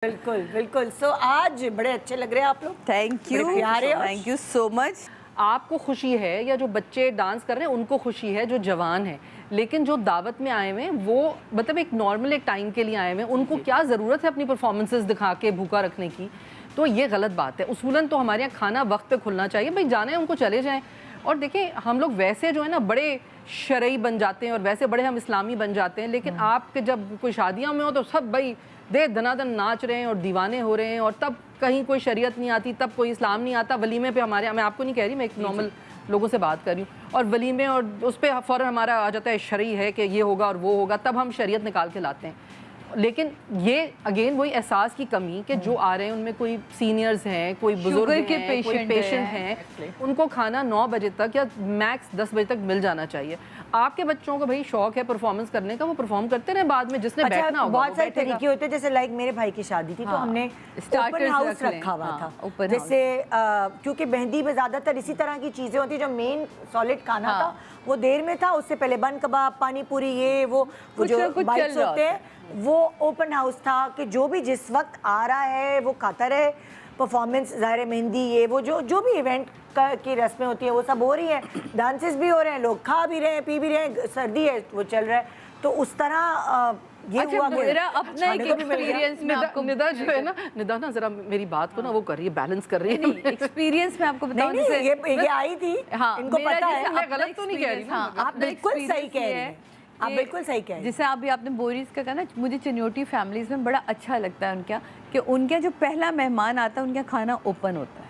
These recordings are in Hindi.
बिल्कुल बिल्कुल। सो आज बड़े अच्छे लग रहे हैं आप लोग। Thank you, thank you so much. आपको खुशी है या जो बच्चे डांस कर रहे हैं उनको खुशी है, जो जवान है, लेकिन जो दावत में आए हुए हैं वो मतलब एक नॉर्मल एक टाइम के लिए आए हुए हैं, उनको क्या ज़रूरत है अपनी परफॉर्मेंसेस दिखा के भूखा रखने की? तो ये गलत बात है। उसूलन तो हमारे यहाँ खाना वक्त पे खुलना चाहिए, भाई जाने उनको चले जाएं। और देखिए हम लोग वैसे जो है ना बड़े शरई बन जाते हैं और वैसे बड़े हम इस्लामी बन जाते हैं, लेकिन आपके जब कोई शादियाँ में हो तो सब भाई दे धनाधन नाच रहे हैं और दीवाने हो रहे हैं, और तब कहीं कोई शरीयत नहीं आती, तब कोई इस्लाम नहीं आता। वलीमे पे हमारे, मैं आपको नहीं कह रही, मैं एक नॉर्मल लोगों से बात कर रही हूँ, और वलीमे और उस पर फ़ौरन हमारा आ जाता है शरई है कि ये होगा और वो होगा, तब हम शरीयत निकाल के लाते हैं। लेकिन ये अगेन वही एहसास की कमी कि जो आ रहे हैं उनमें कोई सीनियर्स हैं, कोई बुजुर्ग हैं, कोई पेशेंट हैं, उनको खाना 9 बजे तक या मैक्स 10 बजे तक मिल जाना चाहिए। आपके बच्चों को भाई शौक है परफॉर्मेंस करने का, वो परफॉर्म करते रहे, बाद में जिसने बैठना होगा बहुत सारे तरीके होते हैं। जैसे लाइक मेरे भाई की शादी थी तो हमने ओपन हाउस रखा हुआ था। जैसे क्योंकि मेहंदी में ज्यादातर इसी तरह की चीजें होती है, जो मेन सॉलिड खाना था वो देर में था, उससे पहले बन कबाब, पानी पूरी, ये वो जो बाइट्स होते हैं, वो ओपन हाउस था कि जो भी जिस वक्त आ रहा है वो खाता रहे। परफॉर्मेंस ज़ाहिर मेहंदी, ये वो जो भी इवेंट की रस्में होती हैं वो सब हो रही है, डांसेस भी हो रहे हैं, लोग खा भी रहे हैं, पी भी रहे हैं, सर्दी है वो चल रहा है। तो उस तरह ये हुआ। मेरा अपना एक एक्सपीरियंस में आपको निदा जो है ना, निदा ना जरा मेरी बात को ना वो कर रही है, बैलेंस कर रही है। एक्सपीरियंस में आपको बताऊं, ये आई थी, इनको पता है, मैं गलत तो नहीं कह रही। आप बिल्कुल सही कह रही हैं, आप बिल्कुल सही कह रही हैं। जैसे अभी आपने बोरीज का कहा ना, मुझे चनियोटी फैमिलीज में बड़ा अच्छा लगता है उनका कि उनके जो पहला मेहमान आता है उनका खाना ओपन होता है।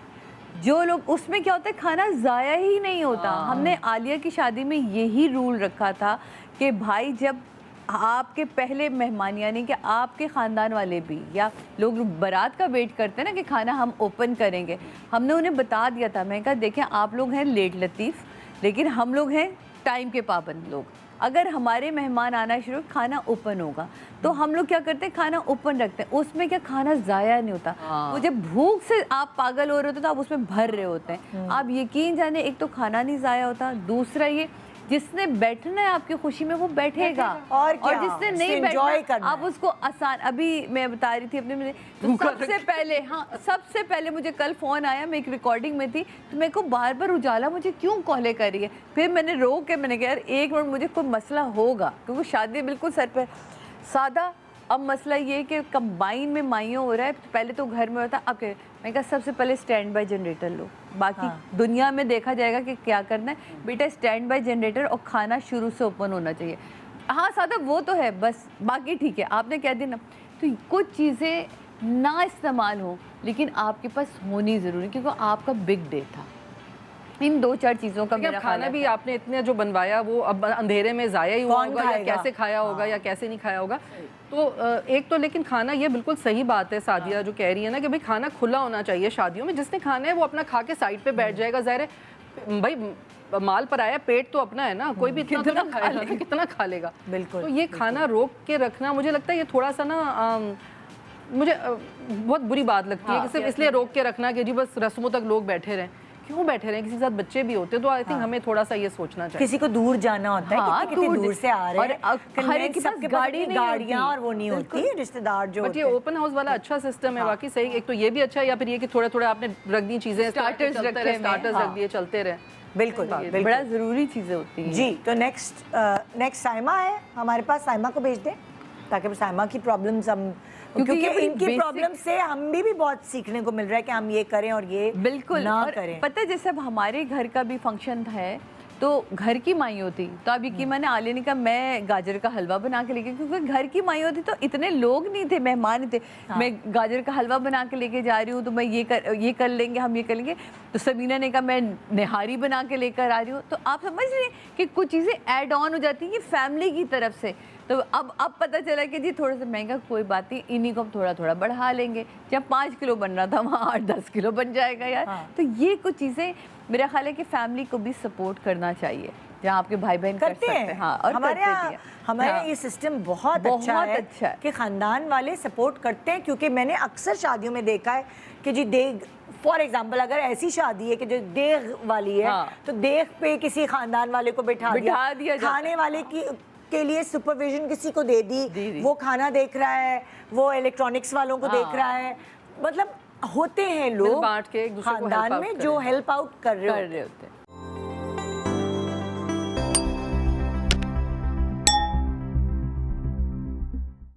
जो लोग उसमें क्या होता है, खाना ज़ाया ही नहीं होता। हमने आलिया की शादी में यही रूल रखा था कि भाई जब आपके पहले मेहमान यानी कि आपके ख़ानदान वाले भी या लोग बारात का वेट करते हैं ना कि खाना हम ओपन करेंगे, हमने उन्हें बता दिया था। मैं कहा देखें आप लोग हैं लेट लतीफ़, लेकिन हम लोग हैं टाइम के पाबंद लोग। अगर हमारे मेहमान आना शुरू, खाना ओपन होगा, तो हम लोग क्या करते हैं, खाना ओपन रखते हैं। उसमें क्या खाना ज़ाया नहीं होता। वो जब भूख से आप पागल हो रहे होते हैं तो आप उसमें भर रहे होते हैं। आप यकीन जाने, एक तो खाना नहीं ज़ाया होता, दूसरा ये जिसने बैठना है आपकी खुशी में वो बैठेगा, और जिसने नहीं बैठना आप उसको आसान। अभी मैं बता रही थी अपने तो सबसे पहले, हाँ सबसे पहले मुझे कल फ़ोन आया, मैं एक रिकॉर्डिंग में थी, तो मेरे को बार बार उजाला मुझे क्यों कॉलें कर रही है। फिर मैंने रोक के मैंने कहा यार एक मिनट, मुझे कोई मसला होगा, क्योंकि शादी बिल्कुल सर पर सादा। अब मसला ये कि कंबाइन में माइयों हो रहा है, पहले तो घर में होता। अब मैं कहा सबसे पहले स्टैंड बाय जनरेटर लो, बाकी दुनिया में देखा जाएगा कि क्या करना है। बेटा स्टैंड बाय जनरेटर और खाना शुरू से ओपन होना चाहिए। हाँ सादा वो तो है, बस बाकी ठीक है। आपने कह दिया ना, तो कुछ चीज़ें ना इस्तेमाल हो लेकिन आपके पास होनी ज़रूरी, क्योंकि आपका बिग डे था। इन 2-4 चीज़ों का मेरा खाना भी आपने इतने जो बनवाया वो अब अंधेरे में ज़ाया ही हुआ होगा, या कैसे खाया होगा या कैसे नहीं खाया होगा। तो एक तो लेकिन खाना, ये बिल्कुल सही बात है सादिया जो कह रही है ना कि भाई खाना खुला होना चाहिए शादियों में। जिसने खाना है वो अपना खा के साइड पे बैठ जाएगा। ज़ाहिर है भाई माल पर आया, पेट तो अपना है ना, कोई भी इतना तो ना खाएगा, कितना खा लेगा। बिल्कुल। तो ये खाना रोक के रखना, मुझे लगता है ये थोड़ा सा ना मुझे बहुत बुरी बात लगती है कि सिर्फ इसलिए रोक के रखना कि जी बस रस्मों तक लोग बैठे रहें। क्यों बैठे रहे, किसी के साथ बच्चे भी होते हैं, तो आई थिंक हमें थोड़ा सा ये सोचना चाहिए। किसी को दूर जाना होता है, कितनी दूर से आ रहे हैं, हर एक के पास गाड़ियाँ और वो नहीं होती, रिश्तेदार जो। बट ये ओपन हाउस वाला अच्छा सिस्टम है वाकई सही। एक तो ये भी अच्छा है, या फिर ये कि थोड़े थोड़े आपने रख दी चीजें, स्टार्टर्स रख दिए, चलते रहे। बिल्कुल, बड़ा जरूरी चीजें होती हैं जी। तो नेक्स्ट साइमा है हमारे पास, साइमा को भेज दें ताकि साइमा की प्रॉब्लम्स हम, क्योंकि इनकी प्रॉब्लम से हम भी बहुत सीखने को मिल रहा है कि हम ये करें और ये बिल्कुल ना और करें। पता है जैसे अब हमारे घर का भी फंक्शन है तो घर की माई होती, तो अब यकीन मैंने आलिया ने कहा मैं गाजर का हलवा बना के लेके, क्योंकि घर की माई होती तो इतने लोग नहीं थे, मेहमान थे। मैं गाजर का हलवा बना के लेके जा रही हूँ, तो मैं ये कर लेंगे, हम ये कर लेंगे। तो समीना ने कहा मैं निहारी बना के लेकर आ रही हूँ। तो आप समझ रहे हैं कि कुछ चीज़ें ऐड ऑन हो जाती हैं फैमिली की तरफ से। तो अब पता चला कि जी थोड़ा सा महंगा, कोई बात नहीं, इन्हीं को हम थोड़ा थोड़ा बढ़ा लेंगे। जब 5 किलो बन रहा था वहाँ 8-10 किलो बन जाएगा यार। तो ये कुछ चीज़ें मेरा ख्याल है कि फैमिली को भी सपोर्ट करना चाहिए, जहाँ आपके भाई बहन करते हैं। हाँ, और हमारे ये सिस्टम बहुत अच्छा है कि ख़ानदान वाले सपोर्ट करते हैं। क्योंकि मैंने अक्सर शादियों में देखा है कि जी देग, फॉर एग्जाम्पल अगर ऐसी शादी है कि जो देग वाली है, तो देग पे किसी ख़ानदान वाले को बिठा दिया, खाने वाले की के लिए सुपरविजन किसी को दे दी, वो खाना देख रहा है, वो इलेक्ट्रॉनिक्स वालों को देख रहा है, मतलब होते हैं लोग बांट के एक दूसरे को खानदान में जो हेल्प आउट कर रहे होते हैं।